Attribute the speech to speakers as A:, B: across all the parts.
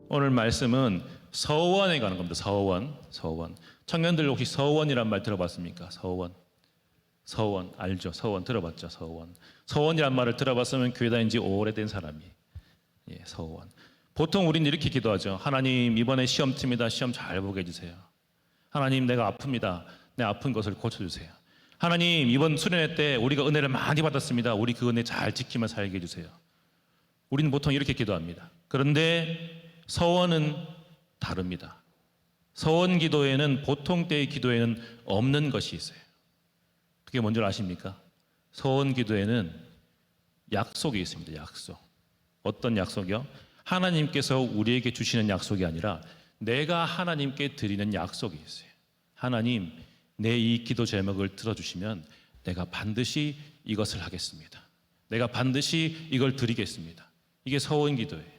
A: 오늘 말씀은 서원에 관한 겁니다. 서원. 청년들 혹시 서원이란 말 들어봤습니까? 서원 알죠? 서원 들어봤죠? 서원이란 말을 들어봤으면 교회 다닌 지 오래된 사람이. 서원. 보통 우리는 이렇게 기도하죠. 하나님, 이번에 시험 틉니다. 시험 잘 보게 해주세요. 하나님, 내가 아픕니다. 내 아픈 것을 고쳐주세요. 하나님, 이번 수련회 때 우리가 은혜를 많이 받았습니다. 우리 그 은혜 잘 지키며 살게 해주세요. 우리는 보통 이렇게 기도합니다. 그런데 서원은 다릅니다. 서원 기도에는 보통 때의 기도에는 없는 것이 있어요. 그게 뭔지 아십니까? 서원 기도에는 약속이 있습니다. 약속. 어떤 약속이요? 하나님께서 우리에게 주시는 약속이 아니라 내가 하나님께 드리는 약속이 있어요. 하나님, 내 이 기도 제목을 들어주시면 내가 반드시 이것을 하겠습니다. 내가 반드시 이걸 드리겠습니다. 이게 서원 기도예요.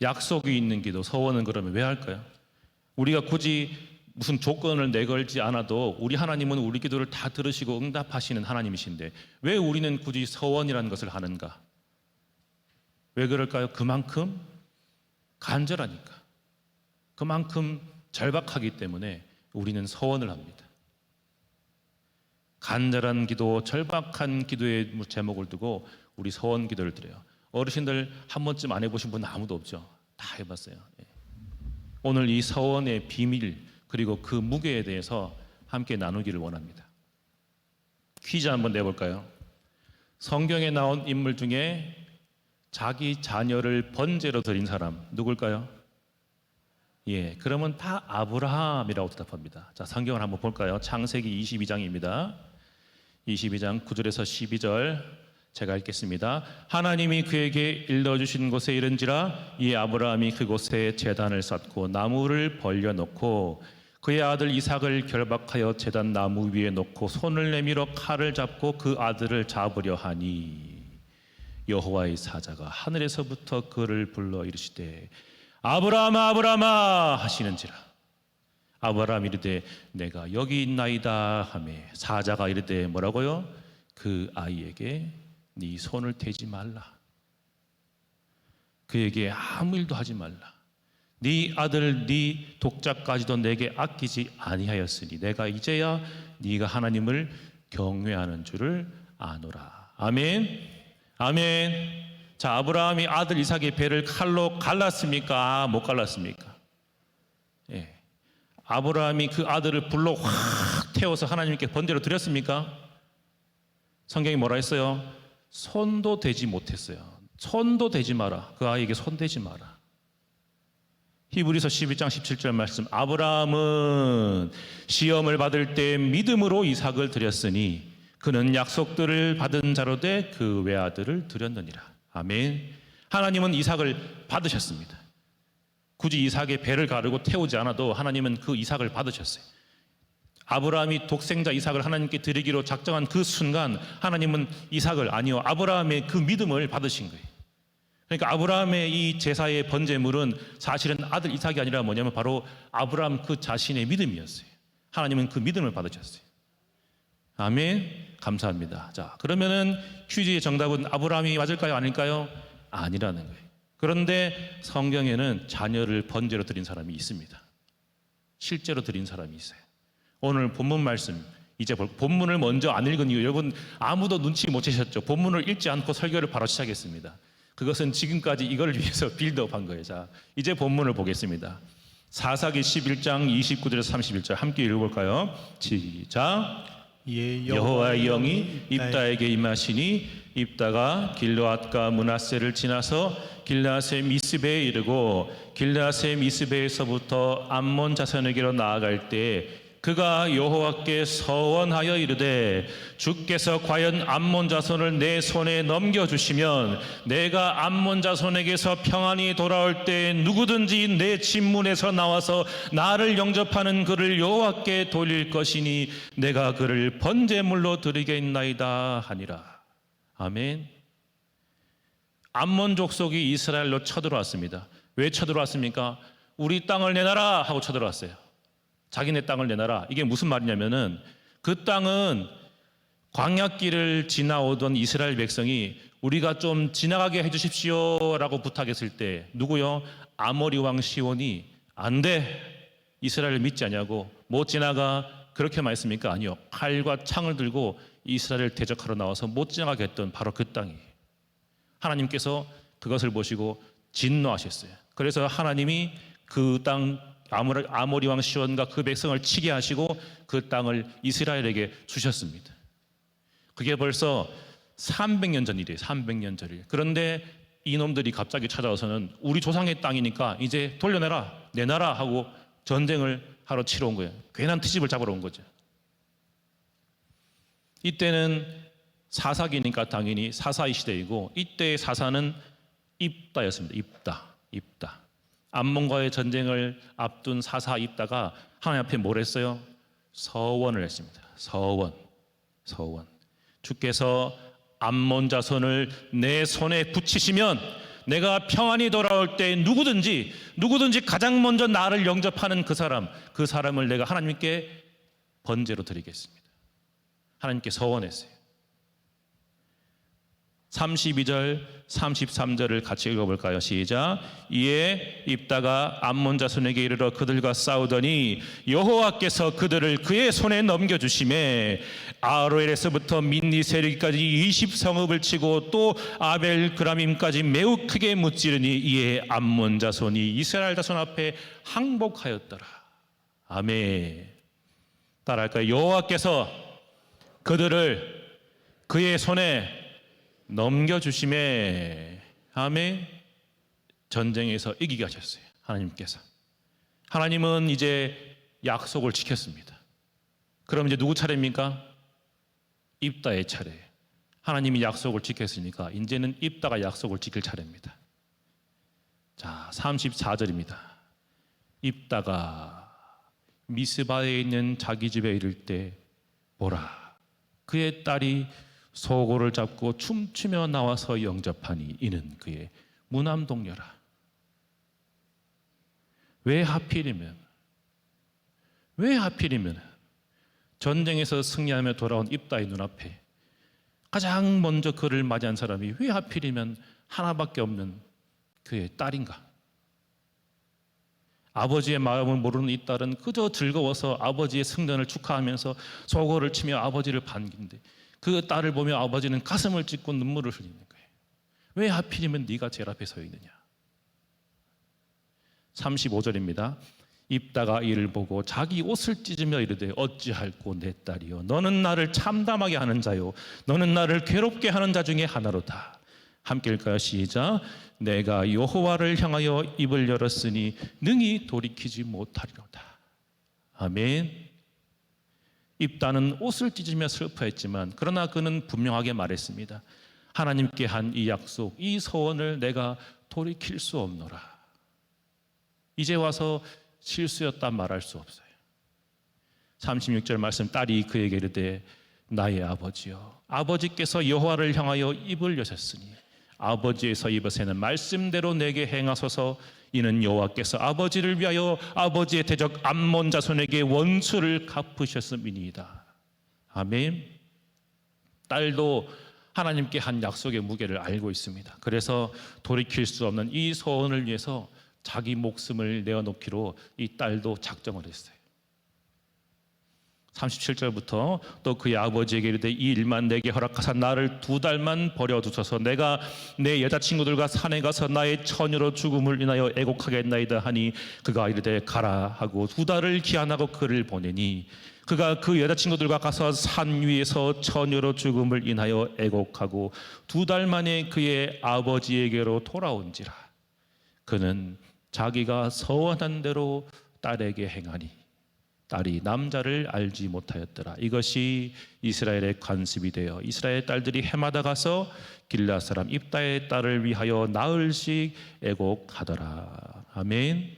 A: 약속이 있는 기도, 서원은 그러면 왜 할까요? 우리가 굳이 무슨 조건을 내걸지 않아도 우리 하나님은 우리 기도를 다 들으시고 응답하시는 하나님이신데 왜 우리는 굳이 서원이라는 것을 하는가? 왜 그럴까요? 그만큼 간절하니까, 그만큼 절박하기 때문에 우리는 서원을 합니다. 간절한 기도, 절박한 기도의 제목을 두고 우리 서원 기도를 드려요. 어르신들 한 번쯤 안 해보신 분 아무도 없죠? 다 해봤어요. 오늘 이 서원의 비밀 그리고 그 무게에 대해서 함께 나누기를 원합니다. 퀴즈 한번 내볼까요? 성경에 나온 인물 중에 자기 자녀를 번제로 드린 사람 누굴까요? 그러면 다 아브라함이라고 대답합니다. 자, 성경을 한번 볼까요? 창세기 22장입니다. 22장 9절에서 12절 제가 읽겠습니다. 하나님이 그에게 일러주신 곳에 이른지라 이 아브라함이 그곳에 제단을 쌓고 나무를 벌려놓고 그의 아들 이삭을 결박하여 제단 나무 위에 놓고 손을 내밀어 칼을 잡고 그 아들을 잡으려 하니 여호와의 사자가 하늘에서부터 그를 불러 이르시되 아브라함아 아브라함아 하시는지라. 아브라함이 이르되 내가 여기 있나이다 하매 사자가 이르되 뭐라고요? 그 아이에게 네 손을 대지 말라. 그에게 아무 일도 하지 말라. 네 아들 네 독자까지도 내게 아끼지 아니하였으니 내가 이제야 네가 하나님을 경외하는 줄을 아노라. 아멘. 아멘. 자, 아브라함이 아들 이삭의 배를 칼로 갈랐습니까? 못 갈랐습니까? 아브라함이 그 아들을 불로 확 태워서 하나님께 번제로 드렸습니까? 성경이 뭐라 했어요? 손도 대지 못했어요. 손도 대지 마라. 그 아이에게 손 대지 마라. 히브리서 12장 17절 말씀. 아브라함은 시험을 받을 때 믿음으로 이삭을 드렸으니 그는 약속들을 받은 자로 돼 그 외아들을 드렸느니라. 아멘. 하나님은 이삭을 받으셨습니다. 굳이 이삭의 배를 가르고 태우지 않아도 하나님은 그 이삭을 받으셨어요. 아브라함이 독생자 이삭을 하나님께 드리기로 작정한 그 순간 하나님은 이삭을, 아니요, 아브라함의 그 믿음을 받으신 거예요. 그러니까 아브라함의 이 제사의 번제물은 사실은 아들 이삭이 아니라 뭐냐면 바로 아브라함 그 자신의 믿음이었어요. 하나님은 그 믿음을 받으셨어요. 아멘. 감사합니다. 자, 그러면은 퀴즈의 정답은 아브라함이 맞을까요? 아닐까요? 아니라는 거예요. 그런데 성경에는 자녀를 번제로 드린 사람이 있습니다. 실제로 드린 사람이 있어요. 오늘 본문 말씀, 이제 본문을 먼저 안 읽은 이유, 여러분 아무도 눈치 못 채셨죠? 본문을 읽지 않고 설교를 바로 시작했습니다. 그것은 지금까지 이걸 위해서 빌드업한 거예요. 자, 이제 본문을 보겠습니다. 사사기 11장 29절에서 31절 함께 읽어볼까요? 시작. 여호와의 영이 입다에게 임하시니 입다가 길르앗과 므낫세를 지나서 길르앗의 미스베에 이르고 길르앗의 미스베에서부터 암몬 자손에게로 나아갈 때 그가 여호와께 서원하여 이르되 주께서 과연 암몬 자손을 내 손에 넘겨주시면 내가 암몬 자손에게서 평안히 돌아올 때 누구든지 내 진문에서 나와서 나를 영접하는 그를 여호와께 돌릴 것이니 내가 그를 번제물로 드리겠나이다 하니라. 아멘. 암몬 족속이 이스라엘로 쳐들어왔습니다. 왜 쳐들어왔습니까? 우리 땅을 내놔라 하고 쳐들어왔어요. 자기네 땅을 내놔라. 이게 무슨 말이냐면은 그 땅은 광야길을 지나오던 이스라엘 백성이 우리가 좀 지나가게 해주십시오라고 부탁했을 때 누구요? 아모리 왕 시온이 안 돼, 이스라엘을 믿지 않냐고, 못 지나가, 그렇게 말했습니까? 아니요. 칼과 창을 들고 이스라엘을 대적하러 나와서 못 지나가게 했던 바로 그 땅이, 하나님께서 그것을 보시고 진노하셨어요. 그래서 하나님이 그 땅, 아모리 왕 시온과 그 백성을 치게 하시고 그 땅을 이스라엘에게 주셨습니다. 그게 벌써 300년 전 일이에요. 300년 전 일. 그런데 이놈들이 갑자기 찾아와서는 우리 조상의 땅이니까 이제 돌려내라, 내놔라 하고 전쟁을 하러 치러 온 거예요. 괜한 트집을 잡으러 온 거죠. 이때는 사사기니까 당연히 사사의 시대이고, 이때의 사사는 입다였습니다. 입다. 암몬과의 전쟁을 앞둔 사사 입다가 하나님 앞에 뭘 했어요? 서원을 했습니다. 서원. 주께서 암몬 자손을 내 손에 붙이시면 내가 평안히 돌아올 때 누구든지 가장 먼저 나를 영접하는 그 사람을 내가 하나님께 번제로 드리겠습니다. 하나님께 서원했어요. 32절 33절을 같이 읽어볼까요? 시작. 이에 입다가 암몬 자손에게 이르러 그들과 싸우더니 여호와께서 그들을 그의 손에 넘겨주시매 아로엘에서부터 민니 세르기까지 20성읍을 치고 또 아벨 그라밈까지 매우 크게 무찌르니 이에 암몬 자손이 이스라엘 자손 앞에 항복하였더라. 아멘. 따라할까요? 여호와께서 그들을 그의 손에 넘겨주심에, 아멘. 전쟁에서 이기게 하셨어요. 하나님께서. 하나님은 이제 약속을 지켰습니다. 그럼 이제 누구 차례입니까? 입다의 차례. 하나님이 약속을 지켰으니까 이제는 입다가 약속을 지킬 차례입니다. 자, 34절입니다. 입다가 미스바에 있는 자기 집에 이를 때 보라, 그의 딸이 소고를 잡고 춤추며 나와서 영접하니 이는 그의 무남동녀라. 왜 하필이면 전쟁에서 승리하며 돌아온 입다의 눈앞에 가장 먼저 그를 맞이한 사람이 왜 하필이면 하나밖에 없는 그의 딸인가? 아버지의 마음을 모르는 이 딸은 그저 즐거워서 아버지의 승전을 축하하면서 소고를 치며 아버지를 반긴데, 그 딸을 보며 아버지는 가슴을 찢고 눈물을 흘리는 거예요. 왜 하필이면 네가 제일 앞에 서 있느냐? 35절입니다. 입다가 이를 보고 자기 옷을 찢으며 이르되 어찌할꼬 내 딸이여, 너는 나를 참담하게 하는 자요, 너는 나를 괴롭게 하는 자 중에 하나로다. 함께 읽을까요? 시작. 내가 여호와를 향하여 입을 열었으니 능히 돌이키지 못하리로다. 아멘. 입다는 옷을 찢으며 슬퍼했지만 그러나 그는 분명하게 말했습니다. 하나님께 한 이 약속, 이 소원을 내가 돌이킬 수 없노라. 이제 와서 실수였다 말할 수 없어요. 36절 말씀, 딸이 그에게 이르되 나의 아버지여, 아버지께서 여호와를 향하여 입을 여셨으니 아버지에서 입으세는 말씀대로 내게 행하소서. 이는 여호와께서 아버지를 위하여 아버지의 대적 암몬 자손에게 원수를 갚으셨음이니이다. 아멘. 딸도 하나님께 한 약속의 무게를 알고 있습니다. 그래서 돌이킬 수 없는 이 소원을 위해서 자기 목숨을 내어놓기로 이 딸도 작정을 했어요. 37절부터 또 그의 아버지에게 이르되 이 일만 내게 허락하사 나를 2달만 버려두소서. 내가 내 여자친구들과 산에 가서 나의 처녀로 죽음을 인하여 애곡하겠나이다 하니 그가 이르되 가라 하고 2달을 기한하고 그를 보내니 그가 그 여자친구들과 가서 산 위에서 처녀로 죽음을 인하여 애곡하고 2달 만에 그의 아버지에게로 돌아온지라. 그는 자기가 서원한 대로 딸에게 행하니 딸이 남자를 알지 못하였더라. 이것이 이스라엘의 관습이 되어 이스라엘 딸들이 해마다 가서 길앗 사람 입다의 딸을 위하여 나흘씩 애곡하더라. 아멘.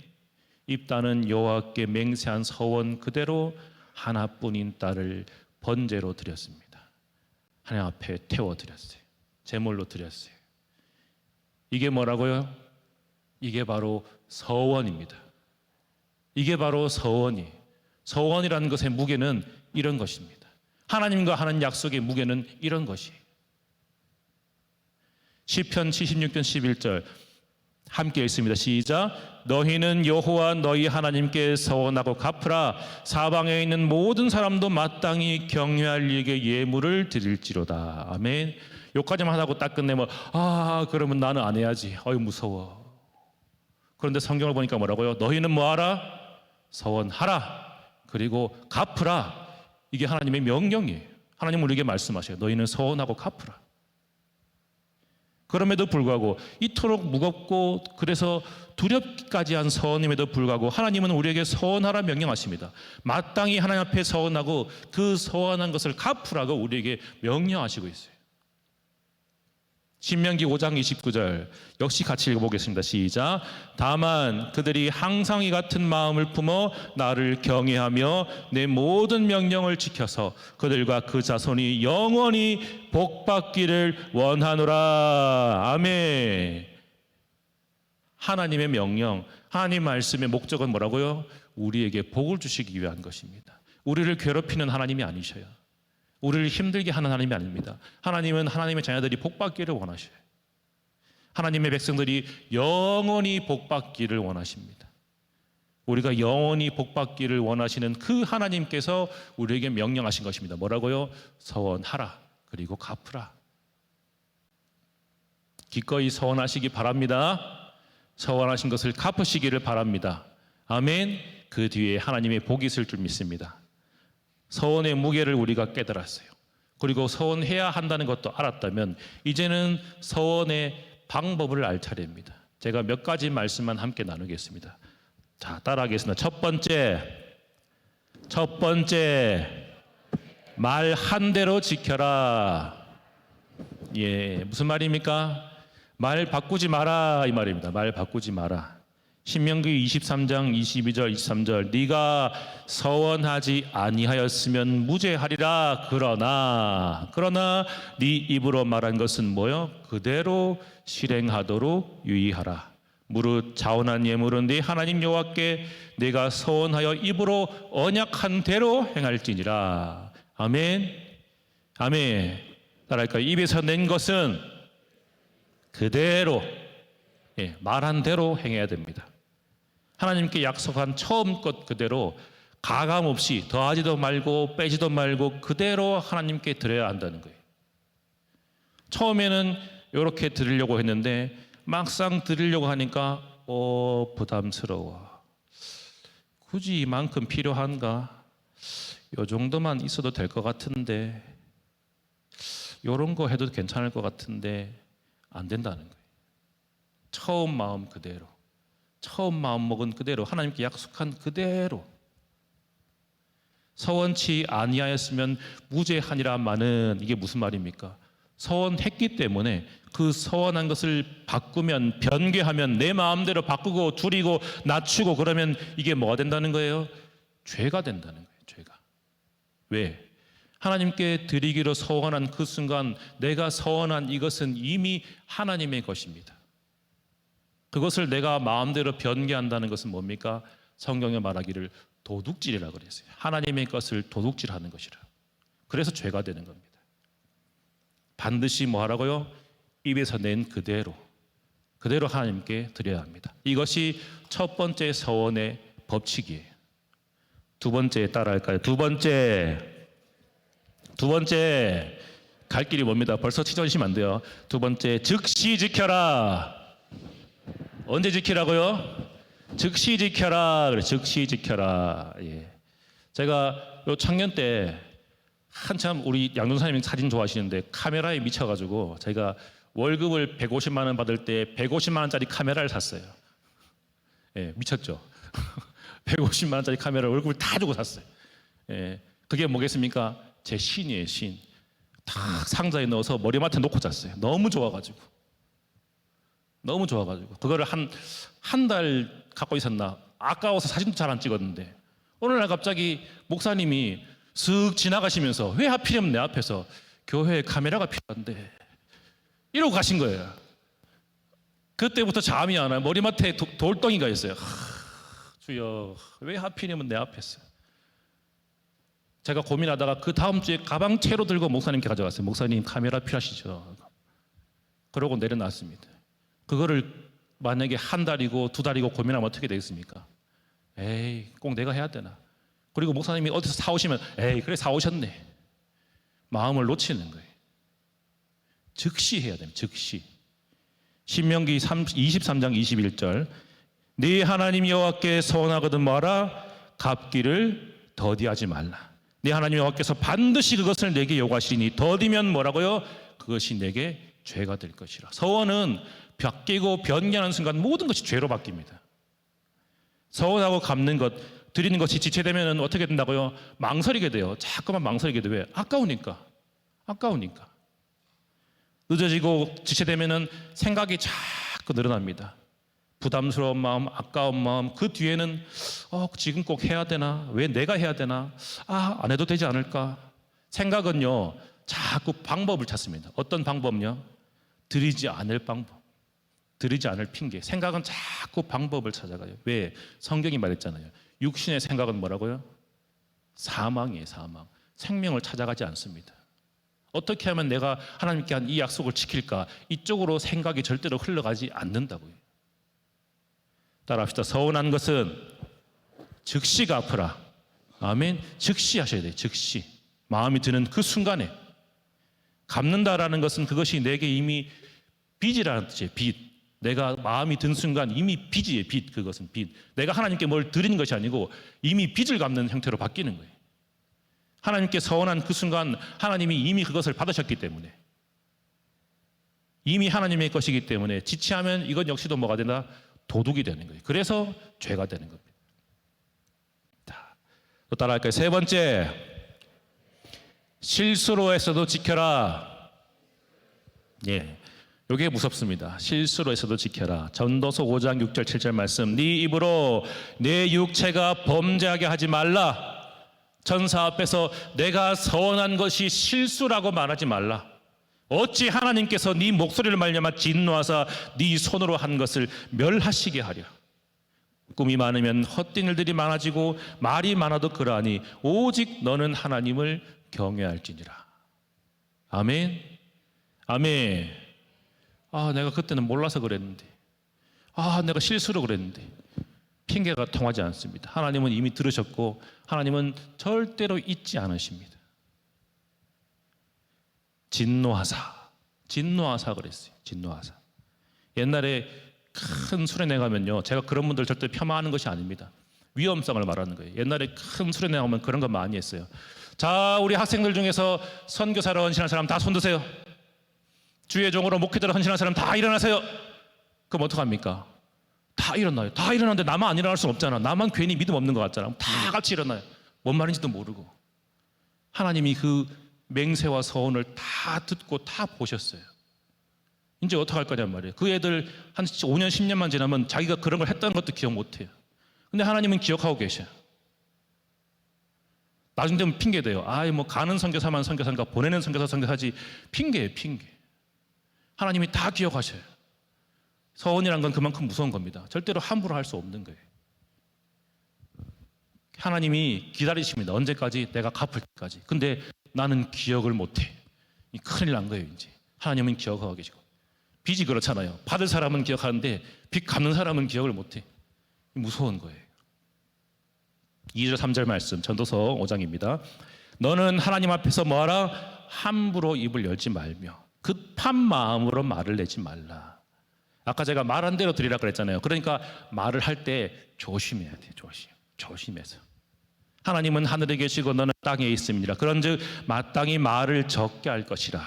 A: 입다는 여호와께 맹세한 서원 그대로 하나뿐인 딸을 번제로 드렸습니다. 하나님 앞에 태워드렸어요. 제물로 드렸어요. 이게 뭐라고요? 이게 바로 서원입니다. 이게 바로 서원이에요. 서원이라는 것의 무게는 이런 것입니다. 하나님과 하는 약속의 무게는 이런 것이에요. 시편 76편 11절 함께 읽습니다. 시작. 너희는 여호와 너희 하나님께 서원하고 갚으라. 사방에 있는 모든 사람도 마땅히 경외할 이에게 예물을 드릴지로다. 아멘. 여기까지만 하고 딱 끝내면 그러면 나는 안 해야지. 무서워. 그런데 성경을 보니까 뭐라고요? 너희는 뭐하라? 서원하라. 그리고 갚으라. 이게 하나님의 명령이에요. 하나님은 우리에게 말씀하셔요. 너희는 서원하고 갚으라. 그럼에도 불구하고 이토록 무겁고 그래서 두렵기까지 한 서원임에도 불구하고 하나님은 우리에게 서원하라 명령하십니다. 마땅히 하나님 앞에 서원하고 그 서원한 것을 갚으라고 우리에게 명령하시고 있어요. 신명기 5장 29절 역시 같이 읽어보겠습니다. 시작. 다만 그들이 항상 이 같은 마음을 품어 나를 경외하며 내 모든 명령을 지켜서 그들과 그 자손이 영원히 복받기를 원하노라. 아멘. 하나님의 명령, 하나님 말씀의 목적은 뭐라고요? 우리에게 복을 주시기 위한 것입니다. 우리를 괴롭히는 하나님이 아니셔요. 우리를 힘들게 하는 하나님이 아닙니다. 하나님은 하나님의 자녀들이 복받기를 원하셔요. 하나님의 백성들이 영원히 복받기를 원하십니다. 우리가 영원히 복받기를 원하시는 그 하나님께서 우리에게 명령하신 것입니다. 뭐라고요? 서원하라. 그리고 갚으라. 기꺼이 서원하시기 바랍니다. 서원하신 것을 갚으시기를 바랍니다. 아멘. 그 뒤에 하나님의 복이 있을 줄 믿습니다. 서원의 무게를 우리가 깨달았어요. 그리고 서원해야 한다는 것도 알았다면 이제는 서원의 방법을 알 차례입니다. 제가 몇 가지 말씀만 함께 나누겠습니다. 자, 따라하겠습니다. 첫 번째, 말 한 대로 지켜라. 무슨 말입니까? 말 바꾸지 마라 이 말입니다. 말 바꾸지 마라. 신명기 23장 22절 23절 네가 서원하지 아니하였으면 무죄하리라. 그러나 네 입으로 말한 것은 뭐요? 그대로 실행하도록 유의하라. 무릇 자원한 예물은 네 하나님 여호와께 네가 서원하여 입으로 언약한 대로 행할지니라. 아멘. 아멘. 따라할까요? 입에서 낸 것은 그대로 말한 대로 행해야 됩니다. 하나님께 약속한 처음 것 그대로 가감 없이 더하지도 말고 빼지도 말고 그대로 하나님께 드려야 한다는 거예요. 처음에는 이렇게 드리려고 했는데 막상 드리려고 하니까 부담스러워. 굳이 이만큼 필요한가? 요 정도만 있어도 될 것 같은데 요런 거 해도 괜찮을 것 같은데 안 된다는 거예요. 처음 마음 그대로, 처음 마음 먹은 그대로, 하나님께 약속한 그대로. 서원치 아니하였으면 무죄하니라마는 이게 무슨 말입니까? 서원했기 때문에 그 서원한 것을 바꾸면, 변개하면, 내 마음대로 바꾸고 줄이고 낮추고 그러면 이게 뭐가 된다는 거예요? 죄가 된다는 거예요. 죄가. 왜? 하나님께 드리기로 서원한 그 순간 내가 서원한 이것은 이미 하나님의 것입니다. 그것을 내가 마음대로 변개한다는 것은 뭡니까? 성경에 말하기를 도둑질이라고 그랬어요. 하나님의 것을 도둑질하는 것이라. 그래서 죄가 되는 겁니다. 반드시 뭐 하라고요? 입에서 낸 그대로 하나님께 드려야 합니다. 이것이 첫 번째 서원의 법칙이에요. 두 번째 따라할까요? 두 번째 갈 길이 뭡니다. 벌써 치저리시면 안 돼요. 두 번째, 즉시 지켜라. 언제 지키라고요? 즉시 지켜라. 그래, 즉시 지켜라. 제가 요 청년 때 한참 우리 양동사님이 사진 좋아하시는데 카메라에 미쳐가지고 제가 월급을 150만 원 받을 때 150만 원짜리 카메라를 샀어요. 미쳤죠. 150만 원짜리 카메라 월급을 다 주고 샀어요. 그게 뭐겠습니까? 제 신이에요, 신. 다 상자에 넣어서 머리맡에 놓고 잤어요. 너무 좋아가지고 그거를 한 달 갖고 있었나? 아까워서 사진도 잘 안 찍었는데 어느 날 갑자기 목사님이 슥 지나가시면서 왜 하필이면 내 앞에서 교회에 카메라가 필요한데 이러고 가신 거예요. 그때부터 잠이 안 와요. 머리맡에 돌덩이가 있어요. 주여, 왜 하필이면 내 앞에서. 제가 고민하다가 그 다음 주에 가방 채로 들고 목사님께 가져갔어요. 목사님 카메라 필요하시죠? 그러고 내려놨습니다. 그거를 만약에 한 달이고 두 달이고 고민하면 어떻게 되겠습니까? 에이, 꼭 내가 해야 되나? 그리고 목사님이 어디서 사오시면 에이, 그래 사오셨네. 마음을 놓치는 거예요. 즉시 해야 됩니다. 즉시. 신명기 23장 21절, 네 하나님 여호와께 서원하거든 뭐하라? 갚기를 더디하지 말라. 네 하나님 여호와께서 반드시 그것을 내게 요구하시리니 더디면 뭐라고요? 그것이 내게 죄가 될 것이라. 서원은 바뀌고 변개하는 순간 모든 것이 죄로 바뀝니다. 서원하고 갚는 것, 드리는 것이 지체되면 어떻게 된다고요? 망설이게 돼요. 자꾸만 망설이게 돼요. 왜? 아까우니까. 늦어지고 지체되면 생각이 자꾸 늘어납니다. 부담스러운 마음, 아까운 마음, 그 뒤에는 지금 꼭 해야 되나? 왜 내가 해야 되나? 안 해도 되지 않을까? 생각은요, 자꾸 방법을 찾습니다. 어떤 방법요? 드리지 않을 방법, 드리지 않을 핑계. 생각은 자꾸 방법을 찾아가요. 왜? 성경이 말했잖아요. 육신의 생각은 뭐라고요? 사망이에요, 사망. 생명을 찾아가지 않습니다. 어떻게 하면 내가 하나님께 한 이 약속을 지킬까? 이쪽으로 생각이 절대로 흘러가지 않는다고요. 따라합시다. 서운한 것은 즉시 갚으라. 아멘. 즉시 하셔야 돼요. 즉시. 마음이 드는 그 순간에. 갚는다라는 것은 그것이 내게 이미 빚이라는 뜻이에요. 빚. 내가 마음이 든 순간 이미 빚이에요. 빚. 그것은 빚. 내가 하나님께 뭘 드리는 것이 아니고 이미 빚을 갚는 형태로 바뀌는 거예요. 하나님께 서원한 그 순간 하나님이 이미 그것을 받으셨기 때문에, 이미 하나님의 것이기 때문에 지체하면 이건 역시도 뭐가 되나? 도둑이 되는 거예요. 그래서 죄가 되는 겁니다. 자, 또 따라할까요? 세 번째, 실수로 해서도 지켜라. 예, 이게 무섭습니다. 실수로 해서도 지켜라. 전도서 5장 6절 7절 말씀, 네 입으로 내 육체가 범죄하게 하지 말라. 천사 앞에서 내가 서원한 것이 실수라고 말하지 말라. 어찌 하나님께서 네 목소리를 말미암아 진노하사 네 손으로 한 것을 멸하시게 하랴. 꿈이 많으면 헛된 일들이 많아지고 말이 많아도 그러하니 오직 너는 하나님을 경외할지니라. 아멘. 아멘. 내가 그때는 몰라서 그랬는데, 내가 실수로 그랬는데. 핑계가 통하지 않습니다. 하나님은 이미 들으셨고 하나님은 절대로 잊지 않으십니다. 진노하사 그랬어요. 진노하사. 옛날에 큰 수련회 가면요, 제가 그런 분들 절대 폄하하는 것이 아닙니다. 위험성을 말하는 거예요. 옛날에 큰 수련회 가면 그런 거 많이 했어요. 자, 우리 학생들 중에서 선교사로 헌신한 사람 다 손드세요. 주의 종으로 목회자로 헌신한 사람 다 일어나세요. 그럼 어떡합니까? 다 일어나요. 다 일어나는데 나만 안 일어날 수는 없잖아. 나만 괜히 믿음 없는 것 같잖아. 다 같이 일어나요. 뭔 말인지도 모르고. 하나님이 그 맹세와 서원을 다 듣고 다 보셨어요. 이제 어떡할 거냔 말이에요. 그 애들 한 5년 10년만 지나면 자기가 그런 걸 했다는 것도 기억 못해요. 근데 하나님은 기억하고 계셔요. 나중 되면 핑계대요. 뭐 가는 선교사만 선교사인가 보내는 선교사 선교사지. 핑계예요, 핑계. 하나님이 다 기억하셔요. 서원이란 건 그만큼 무서운 겁니다. 절대로 함부로 할 수 없는 거예요. 하나님이 기다리십니다. 언제까지? 내가 갚을 때까지. 근데 나는 기억을 못해. 큰일 난 거예요, 이제. 하나님은 기억하고 계시고. 빚이 그렇잖아요. 받을 사람은 기억하는데 빚 갚는 사람은 기억을 못해. 무서운 거예요. 2절 3절 말씀, 전도서 5장입니다. 너는 하나님 앞에서 뭐하라? 함부로 입을 열지 말며 급한 마음으로 말을 내지 말라. 아까 제가 말한 대로 드리라 그랬잖아요. 그러니까 말을 할 때 조심해야 돼요. 조심해서. 하나님은 하늘에 계시고 너는 땅에 있습니다. 그런즉 마땅히 말을 적게 할 것이라.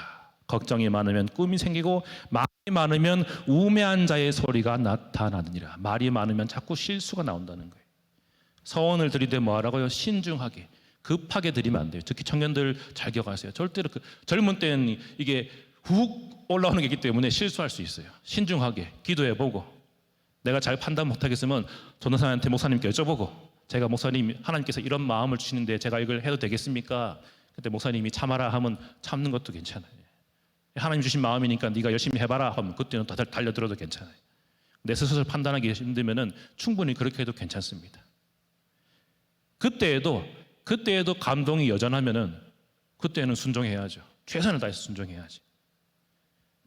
A: 걱정이 많으면 꿈이 생기고 말이 많으면 우매한 자의 소리가 나타나느니라. 말이 많으면 자꾸 실수가 나온다는 거예요. 서원을 드리되 뭐하라고요? 신중하게, 급하게 드리면 안 돼요. 특히 청년들 잘 기억하세요. 절대로 젊은 때는 이게 훅 올라오는 게 있기 때문에 실수할 수 있어요. 신중하게 기도해보고, 내가 잘 판단 못하겠으면 전도사한테, 목사님께 여쭤보고, 제가 목사님, 하나님께서 이런 마음을 주시는데 제가 이걸 해도 되겠습니까? 그때 목사님이 참아라 하면 참는 것도 괜찮아요. 하나님 주신 마음이니까 네가 열심히 해봐라 하면 그때는 다 달려들어도 괜찮아요. 내 스스로 판단하기 힘들면 충분히 그렇게 해도 괜찮습니다. 그때에도 그때에도 감동이 여전하면은 그때는 순종해야죠. 최선을 다해서 순종해야지.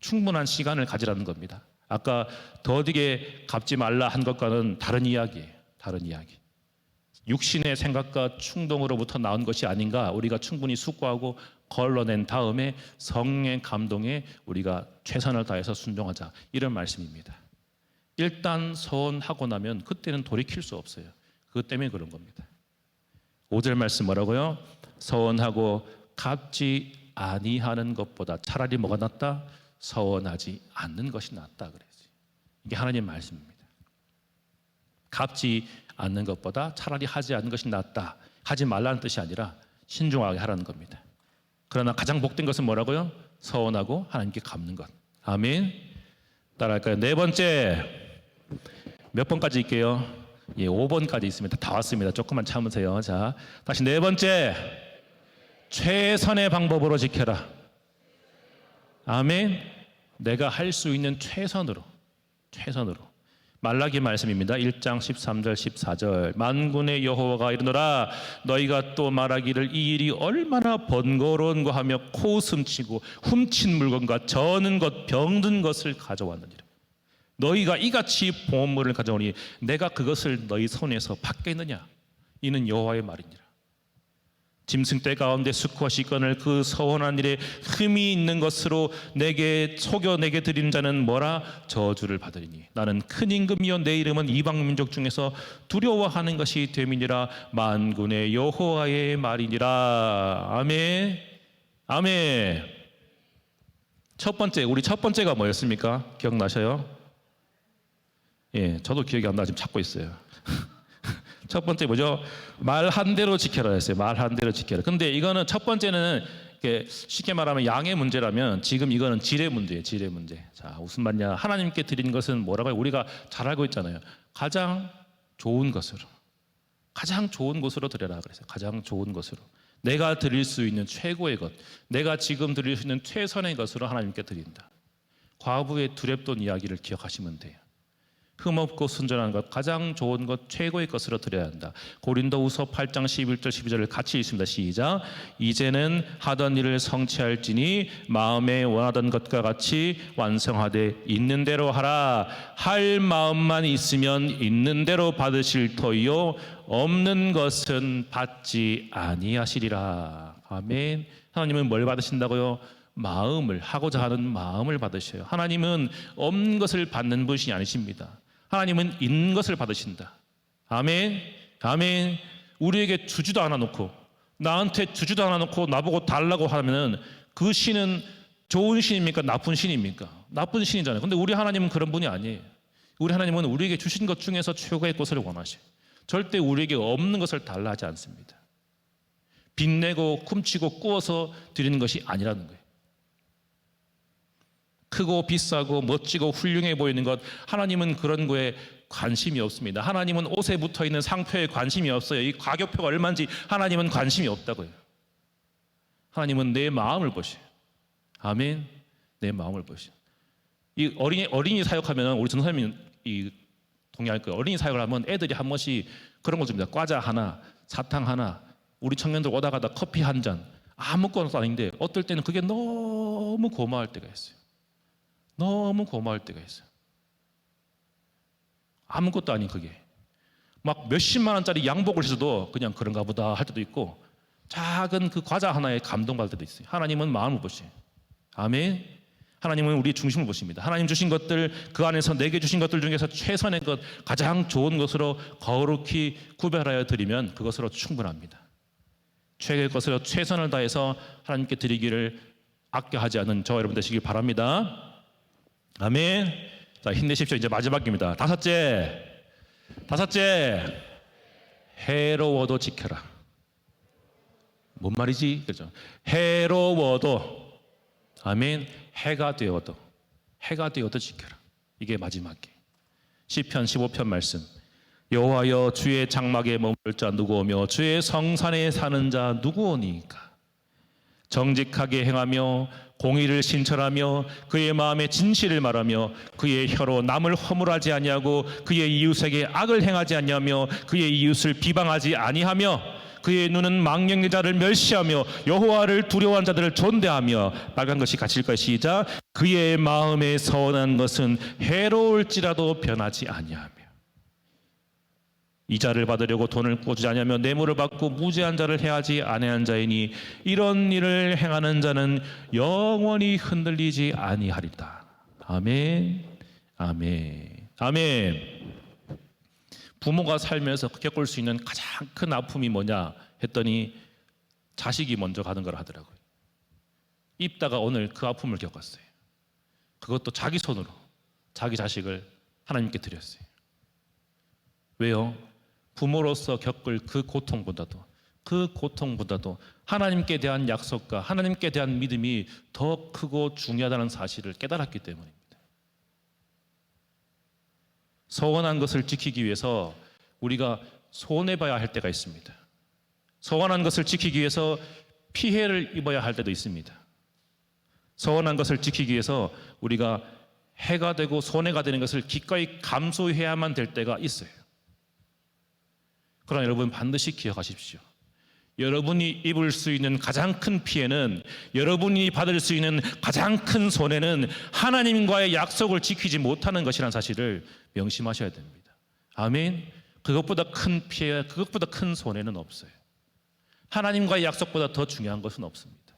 A: 충분한 시간을 가지라는 겁니다. 아까 더디게 갚지 말라 한 것과는 다른 이야기예요. 다른 이야기. 육신의 생각과 충동으로부터 나온 것이 아닌가 우리가 충분히 숙고하고 걸러낸 다음에 성령의 감동에 우리가 최선을 다해서 순종하자, 이런 말씀입니다. 일단 서원하고 나면 그때는 돌이킬 수 없어요. 그것 때문에 그런 겁니다. 5절 말씀 뭐라고요? 서원하고 갚지 아니하는 것보다 차라리 뭐가 낫다? 서원하지 않는 것이 낫다 그랬어요. 이게 하나님 말씀입니다. 갚지 않는 것보다 차라리 하지 않는 것이 낫다. 하지 말라는 뜻이 아니라 신중하게 하라는 겁니다. 그러나 가장 복된 것은 뭐라고요? 서원하고 하나님께 갚는 것. 아멘. 따라할까요? 네 번째, 몇 번까지 있게요? 예, 5번까지 있습니다. 다 왔습니다. 조금만 참으세요. 자, 다시 네 번째, 최선의 방법으로 지켜라. 아멘. 내가 할 수 있는 최선으로. 말라기 말씀입니다. 1장 13절 14절. 만군의 여호와가 이르노라, 너희가 또 말하기를 이 일이 얼마나 번거로운가 하며 코웃음치고 훔친 물건과 저는 것 병든 것을 가져왔느니라. 너희가 이같이 보물을 가져오니 내가 그것을 너희 손에서 받겠느냐? 이는 여호와의 말이니라. 짐승떼 가운데 수컷이 꺼낼 그 서원한 일에 흠이 있는 것으로 내게 속여 내게 드리는 자는 뭐라? 저주를 받으리니 나는 큰 임금이요 내 이름은 이방 민족 중에서 두려워하는 것이 됨이니라. 만군의 여호와의 말이니라. 아멘. 아멘. 첫 번째, 우리 첫 번째가 뭐였습니까? 기억나셔요? 예, 저도 기억이 안 나. 지금 찾고 있어요. 첫 번째 뭐죠? 말 한 대로 지켜라 했어요. 말 한 대로 지켜라. 근데 이거는 첫 번째는 쉽게 말하면 양의 문제라면, 지금 이거는 질의 문제예요. 질의 문제. 자, 무슨 말이냐? 하나님께 드린 것은 뭐라고요? 우리가 잘 알고 있잖아요. 가장 좋은 것으로, 가장 좋은 것으로 드려라 그랬어요. 가장 좋은 것으로. 내가 드릴 수 있는 최고의 것, 내가 지금 드릴 수 있는 최선의 것으로 하나님께 드린다. 과부의 두렵던 이야기를 기억하시면 돼요. 흠없고 순전한 것, 가장 좋은 것, 최고의 것으로 드려야 한다. 고린도후서 8장 11절 12절을 같이 읽습니다. 시작. 이제는 하던 일을 성취할지니 마음에 원하던 것과 같이 완성하되 있는 대로 하라. 할 마음만 있으면 있는 대로 받으실 터이요 없는 것은 받지 아니하시리라. 아멘. 하나님은 뭘 받으신다고요? 마음을, 하고자 하는 마음을 받으셔요. 하나님은 없는 것을 받는 분이 아니십니다. 하나님은 있는 것을 받으신다. 아멘. 아멘. 우리에게 주지도 않아 놓고, 나한테 주지도 않아 놓고 나보고 달라고 하면은 그 신은 좋은 신입니까? 나쁜 신입니까? 나쁜 신이잖아요. 근데 우리 하나님은 그런 분이 아니에요. 우리 하나님은 우리에게 주신 것 중에서 최고의 것을 원하셔요. 절대 우리에게 없는 것을 달라 하지 않습니다. 빚내고 훔치고 꾸어서 드리는 것이 아니라는 거예요. 크고 비싸고 멋지고 훌륭해 보이는 것, 하나님은 그런 거에 관심이 없습니다. 하나님은 옷에 붙어있는 상표에 관심이 없어요. 이 가격표가 얼마인지 하나님은 관심이 없다고요. 하나님은 내 마음을 보셔요. 아멘. 내 마음을 보셔요. 이 어린이 사역하면 우리 전사님이 동의할 거예요. 어린이 사역을 하면 애들이 한 번씩 그런 거 줍니다. 과자 하나, 사탕 하나. 우리 청년들 오다 가다 커피 한 잔, 아무것도 아닌데 어떨 때는 그게 너무 고마울 때가 있어요. 너무 고마울 때가 있어요. 아무것도 아닌 그게 막 몇십만 원짜리 양복을 해서도 그냥 그런가 보다 할 때도 있고, 작은 그 과자 하나에 감동받을 때도 있어요. 하나님은 마음을 보셔요. 아멘. 하나님은 우리 중심을 보십니다. 하나님 주신 것들, 그 안에서 내게 주신 것들 중에서 최선의 것, 가장 좋은 것으로 거룩히 구별하여 드리면 그것으로 충분합니다. 최고의 것으로 최선을 다해서 하나님께 드리기를 아껴하지 않는 저와 여러분 되시길 바랍니다. 아멘. 자, 힘내십시오. 이제 마지막입니다. 다섯째, 해로워도 지켜라. 뭔 말이지? 그렇죠. 해로워도, 아멘. 해가 되어도 지켜라. 이게 마지막이에요. 시편 15편 말씀. 여호와여, 주의 장막에 머물 자 누구오며 주의 성산에 사는 자 누구오니까? 정직하게 행하며 공의를 신철하며 그의 마음에 진실을 말하며 그의 혀로 남을 허물하지 아니하고 그의 이웃에게 악을 행하지 아니하며 그의 이웃을 비방하지 아니하며 그의 눈은 망령된 자를 멸시하며 여호와를 두려워한 자들을 존대하며. 빨간 것이 갇힐 것이. 시작. 그의 마음에 선한 것은 해로울지라도 변하지 아니하며. 이자를 받으려고 돈을 꾸주지 아니하며 뇌물을 받고 무죄한 자를 해하지 아니한 자이니 이런 일을 행하는 자는 영원히 흔들리지 아니하리라. 아멘. 아멘. 아멘. 부모가 살면서 겪을 수 있는 가장 큰 아픔이 뭐냐 했더니 자식이 먼저 가는 걸 하더라고요. 입다가 오늘 그 아픔을 겪었어요. 그것도 자기 손으로 자기 자식을 하나님께 드렸어요. 왜요? 부모로서 겪을 그 고통보다도 하나님께 대한 약속과 하나님께 대한 믿음이 더 크고 중요하다는 사실을 깨달았기 때문입니다. 서원한 것을 지키기 위해서 우리가 손해봐야 할 때가 있습니다. 서원한 것을 지키기 위해서 피해를 입어야 할 때도 있습니다. 서원한 것을 지키기 위해서 우리가 해가 되고 손해가 되는 것을 기꺼이 감수해야만 될 때가 있어요. 그러나 여러분 반드시 기억하십시오. 여러분이 입을 수 있는 가장 큰 피해는, 여러분이 받을 수 있는 가장 큰 손해는 하나님과의 약속을 지키지 못하는 것이라는 사실을 명심하셔야 됩니다. 아멘. 그것보다 큰 피해, 그것보다 큰 손해는 없어요. 하나님과의 약속보다 더 중요한 것은 없습니다.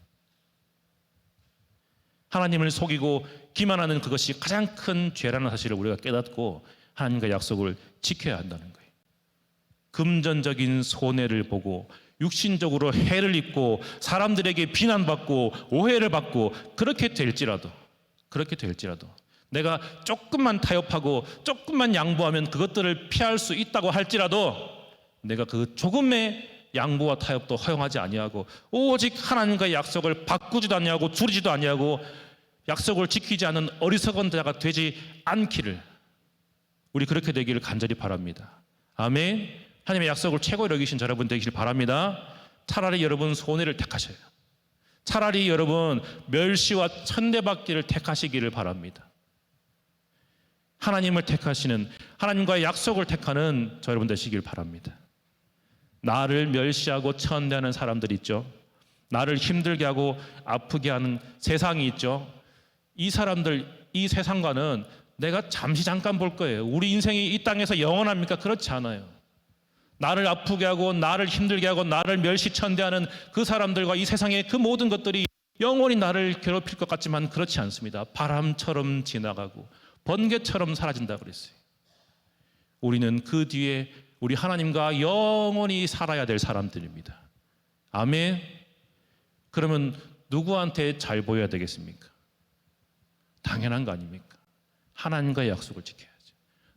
A: 하나님을 속이고 기만하는 그것이 가장 큰 죄라는 사실을 우리가 깨닫고 하나님과의 약속을 지켜야 한다는 거예요. 금전적인 손해를 보고 육신적으로 해를 입고 사람들에게 비난받고 오해를 받고 그렇게 될지라도 내가 조금만 타협하고 조금만 양보하면 그것들을 피할 수 있다고 할지라도 내가 그 조금의 양보와 타협도 허용하지 아니하고 오직 하나님과의 약속을 바꾸지도 아니하고 줄이지도 아니하고 약속을 지키지 않는 어리석은 자가 되지 않기를, 우리 그렇게 되기를 간절히 바랍니다. 아멘. 하나님의 약속을 최고로 여기신 여러분 되시길 바랍니다. 차라리 여러분 손해를 택하셔요. 차라리 여러분 멸시와 천대받기를 택하시기를 바랍니다. 하나님을 택하시는, 하나님과의 약속을 택하는 저 여러분 되시길 바랍니다. 나를 멸시하고 천대하는 사람들이 있죠. 나를 힘들게 하고 아프게 하는 세상이 있죠. 이 사람들, 이 세상과는 내가 잠깐 볼 거예요. 우리 인생이 이 땅에서 영원합니까? 그렇지 않아요. 나를 아프게 하고 나를 힘들게 하고 나를 멸시천대하는 그 사람들과 이 세상의 그 모든 것들이 영원히 나를 괴롭힐 것 같지만 그렇지 않습니다. 바람처럼 지나가고 번개처럼 사라진다고 그랬어요. 우리는 그 뒤에 우리 하나님과 영원히 살아야 될 사람들입니다. 아멘. 그러면 누구한테 잘 보여야 되겠습니까? 당연한 거 아닙니까? 하나님과의 약속을 지켜야죠.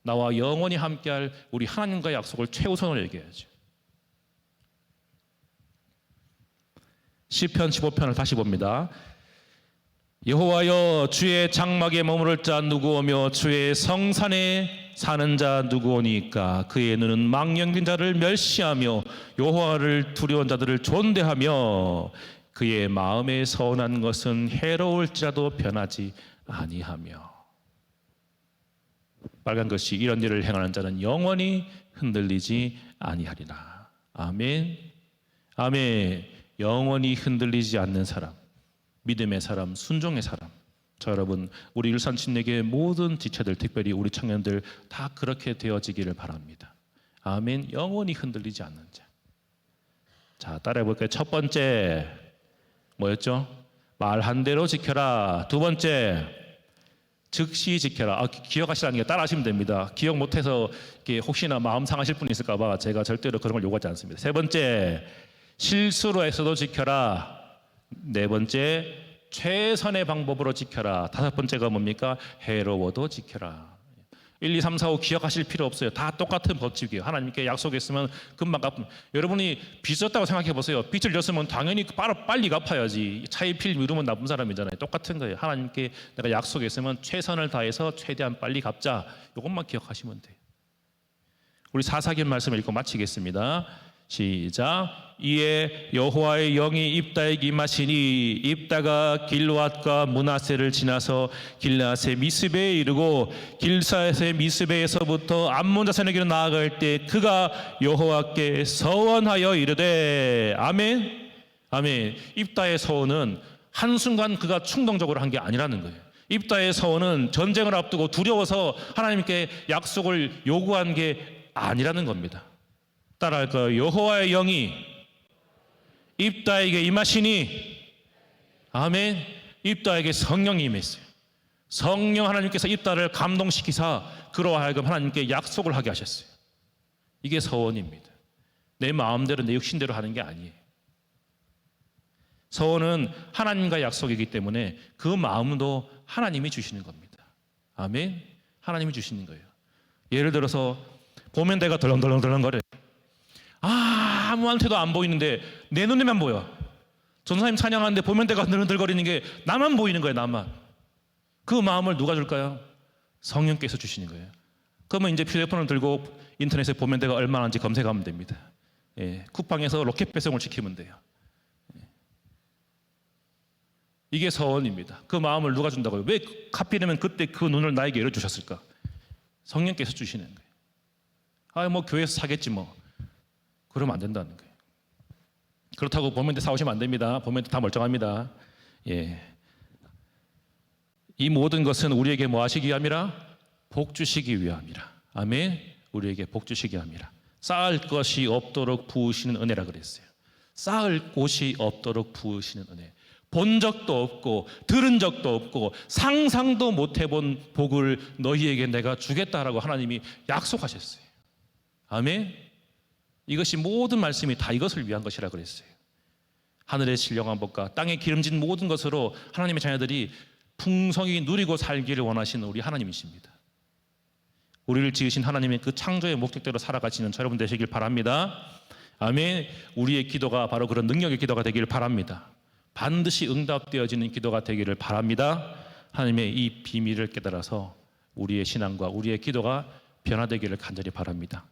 A: 나와 영원히 함께할 우리 하나님과의 약속을 최우선으로 얘기해야죠. 시편 15편을 다시 봅니다. 여호와여, 주의 장막에 머무를 자 누구오며 주의 성산에 사는 자 누구오니까. 그의 눈은 망령된 자를 멸시하며 여호와를 두려운 자들을 존대하며 그의 마음에 선한 것은 해로울지라도 변하지 아니하며. 빨간 것이 이런 일을 행하는 자는 영원히 흔들리지 아니하리라. 아멘. 아멘. 영원히 흔들리지 않는 사람, 믿음의 사람, 순종의 사람. 저 여러분, 우리 일산 침례교회 모든 지체들, 특별히 우리 청년들 다 그렇게 되어지기를 바랍니다. 아멘. 영원히 흔들리지 않는 자. 자, 따라해 볼까요? 첫 번째 뭐였죠? 말한 대로 지켜라. 두 번째, 즉시 지켜라. 기억하시라는 게 따라하시면 됩니다. 기억 못해서 혹시나 마음 상하실 분이 있을까 봐 제가 절대로 그런 걸 요구하지 않습니다. 세 번째, 실수로 해서도 지켜라. 네 번째, 최선의 방법으로 지켜라. 다섯 번째가 뭡니까? 해로워도 지켜라. 1, 2, 3, 4, 5 기억하실 필요 없어요. 다 똑같은 법칙이에요. 하나님께 약속했으면 금방 갚음. 여러분이 빚 졌다고 생각해 보세요. 빚을 졌으면 당연히 빨리 갚아야지. 차일피일 미루면 나쁜 사람이잖아요. 똑같은 거예요. 하나님께 내가 약속했으면 최선을 다해서 최대한 빨리 갚자. 이것만 기억하시면 돼요. 우리 사사기 말씀을 읽고 마치겠습니다. 시작. 이에 여호와의 영이 입다에게 임하시니 입다가 길르앗과 므낫세를 지나서 길르앗의 미스베에 이르고 길르앗의 미스베에서부터 암몬 자손에게로 나아갈 때 그가 여호와께 서원하여 이르되 아멘. 아멘. 입다의 서원은 한순간 그가 충동적으로 한 게 아니라는 거예요. 입다의 서원은 전쟁을 앞두고 두려워서 하나님께 약속을 요구한 게 아니라는 겁니다. 따라할까요? 여호와의 영이 입다에게 임하시니 아멘. 입다에게 성령이 임했어요. 성령 하나님께서 입다를 감동시키사 그로 하여금 하나님께 약속을 하게 하셨어요. 이게 서원입니다. 내 마음대로 내 육신대로 하는 게 아니에요. 서원은 하나님과 약속이기 때문에 그 마음도 하나님이 주시는 겁니다. 아멘. 하나님이 주시는 거예요. 예를 들어서 보면 내가 덜렁덜렁거려요. 아무한테도 안 보이는데 내 눈에만 보여. 전사님 찬양하는데 보면 내가 흔들거리는 게 나만 보이는 거예요. 나만. 그 마음을 누가 줄까요? 성령께서 주시는 거예요. 그러면 이제 휴대폰을 들고 인터넷에 보면 내가 얼마나 하는지 검색하면 됩니다. 예, 쿠팡에서 로켓 배송을 시키면 돼요. 이게 서원입니다. 그 마음을 누가 준다고요? 왜 하필이면 그때 그 눈을 나에게 열어주셨을까? 성령께서 주시는 거예요. 뭐 교회에서 사겠지 뭐. 그러면 안 된다는 거예요. 그렇다고 보면대 사오시면 안 됩니다. 보면대 다 멀쩡합니다. 예. 이 모든 것은 우리에게 뭐 하시기 위함이라? 복 주시기 위함이라. 아멘. 우리에게 복 주시기 위함이라. 쌓을 것이 없도록 부으시는 은혜라 그랬어요. 쌓을 곳이 없도록 부으시는 은혜. 본 적도 없고 들은 적도 없고 상상도 못 해본 복을 너희에게 내가 주겠다라고 하나님이 약속하셨어요. 아멘. 이것이 모든 말씀이 다 이것을 위한 것이라 그랬어요. 하늘의 신령한 복과 땅에 기름진 모든 것으로 하나님의 자녀들이 풍성히 누리고 살기를 원하시는 우리 하나님이십니다. 우리를 지으신 하나님의 그 창조의 목적대로 살아가시는 여러분 되시길 바랍니다. 아멘. 우리의 기도가 바로 그런 능력의 기도가 되기를 바랍니다. 반드시 응답되어지는 기도가 되기를 바랍니다. 하나님의 이 비밀을 깨달아서 우리의 신앙과 우리의 기도가 변화되기를 간절히 바랍니다.